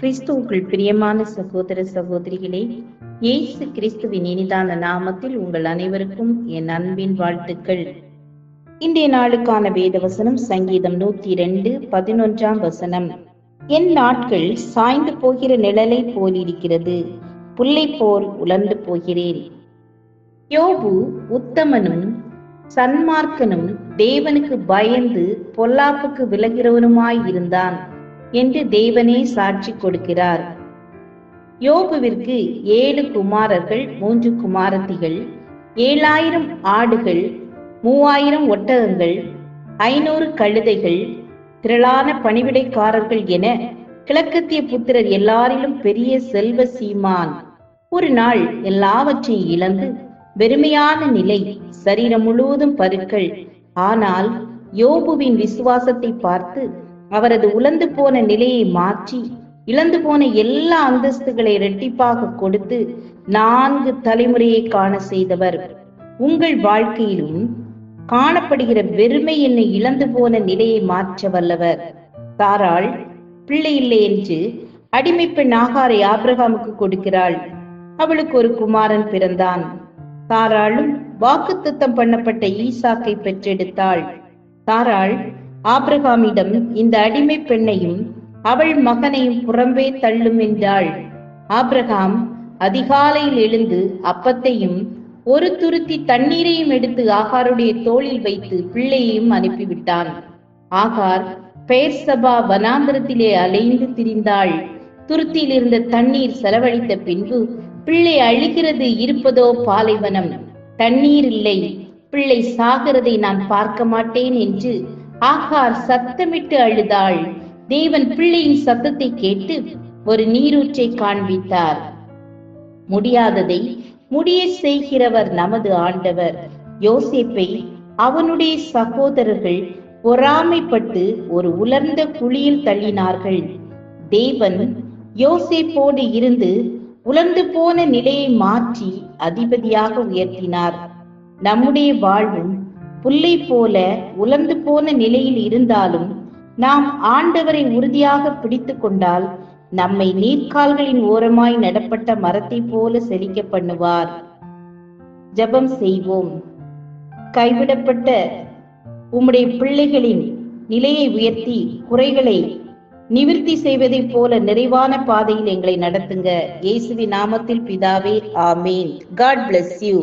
கிறிஸ்துவுக்குள் பிரியமான சகோதர சகோதரிகளே, இயேசு கிறிஸ்துவின் இனிதான நாமத்தில் உங்கள் அனைவருக்கும் என் அன்பின் வாழ்த்துக்கள். இன்றைய நாளுக்கான வேத வசனம் சங்கீதம் 102:11. என் நாட்கள் சாய்ந்து போகிற நிழலை போலிருக்கிறது, புல்லை போல் உலர்ந்து போகிறேன். யோபு உத்தமனும் சன்மார்க்கனும் தேவனுக்கு பயந்து பொல்லாப்புக்கு விலகிறவனுமாயிருந்தான் என்று தேவனே சாட்சி கொடுக்கிறார். யோபுவிற்கு 7 குமாரர்கள், 3 குமாரத்திகள், 7000 ஆடுகள், 3000 ஒட்டகங்கள், 500 கழுதைகள், திரளான பணிவிடைக்காரர்கள் என கிழக்கத்திய புத்திரர் எல்லாரிலும் பெரிய செல்வ சீமான். ஒரு நாள் எல்லாவற்றையும் இழந்து வெறுமையான நிலை, சரீரம் முழுவதும் பருக்கள். ஆனால் யோபுவின் விசுவாசத்தை பார்த்து அவரது உலர்ந்து போன நிலையை மாற்றி இழந்து போன எல்லா அந்தஸ்துகளை இரட்டிப்பாக கொடுத்து 4 தலைமுறையை காண செய்தவர். உங்கள் வாழ்க்கையிலும் காணப்படுகிற வெறுமை என்னை இழந்து போன நிலையை மாற்ற வல்லவர். சாராள் பிள்ளை இல்லை என்று அடிமை பெண் ஆகாரை ஆபிரகாமுக்கு கொடுக்கிறாள். அவளுக்கு ஒரு குமாரன் பிறந்தான். சாராளும் வாக்குத்தத்தம் பண்ணப்பட்ட ஈசாக்கை பெற்றெடுத்தாள். சாராள் ஆபிரகாமிடம் இந்த அடிமை பெண்ணையும் அவள் மகனையும் புறம்பே தள்ளும் என்றாள். ஆபிரகாம் அதிகாலையில் எழுந்து அப்பத்தையும் ஒரு துருத்தி தண்ணீரையும் எடுத்து ஆகாருடைய தோளில் வைத்து பிள்ளையையும் அனுப்பிவிட்டான். ஆகார் பெயர்சபா வனாந்திரத்திலே அலைந்து திரிந்தாள். துருத்தியில் இருந்த தண்ணீர் செலவழித்த பின்பு பிள்ளை அழுகிறது, இருப்பதோ பாலைவனம், தண்ணீர் இல்லை, பிள்ளை சாகிறதை நான் பார்க்க மாட்டேன் என்று ஆகார் சத்தமிட்டு அழுதாள். தேவன் பிள்ளையின் சத்தத்தை கேட்டு ஒரு நீரூற்றை காண்பித்தார். முடியாததை முடிய செய்கிறவர் நமது ஆண்டவர். யோசேப்பை அவனுடைய சகோதரர்கள் பொறாமைப்பட்டு ஒரு உலர்ந்த குழியில் தள்ளினார்கள். தேவன் யோசேப்போடு இருந்து உலர்ந்து போன நிலையை மாற்றி அதிபதியாக உயர்த்தினார். நம்முடைய வாழ்வும் புல்லை போல உலர்ந்து போன நிலையில் இருந்தாலும் நாம் ஆண்டவரை உறுதியாக பிடித்து கொண்டால் நம்மை நீர்க்கால்களின் ஓரமாய் நடப்பட்ட மரத்தை போல செழிக்க பண்ணுவார். ஜெபம் செய்வோம். கைவிடப்பட்ட உம்முடைய பிள்ளைகளின் நிலையை உயர்த்தி குறைகளை நிவிர்த்தி செய்வதை போல நிறைவான பாதையில் எங்களை நடத்துங்க. இயேசுவின் நாமத்தில் பிதாவே, ஆமேன். God bless you.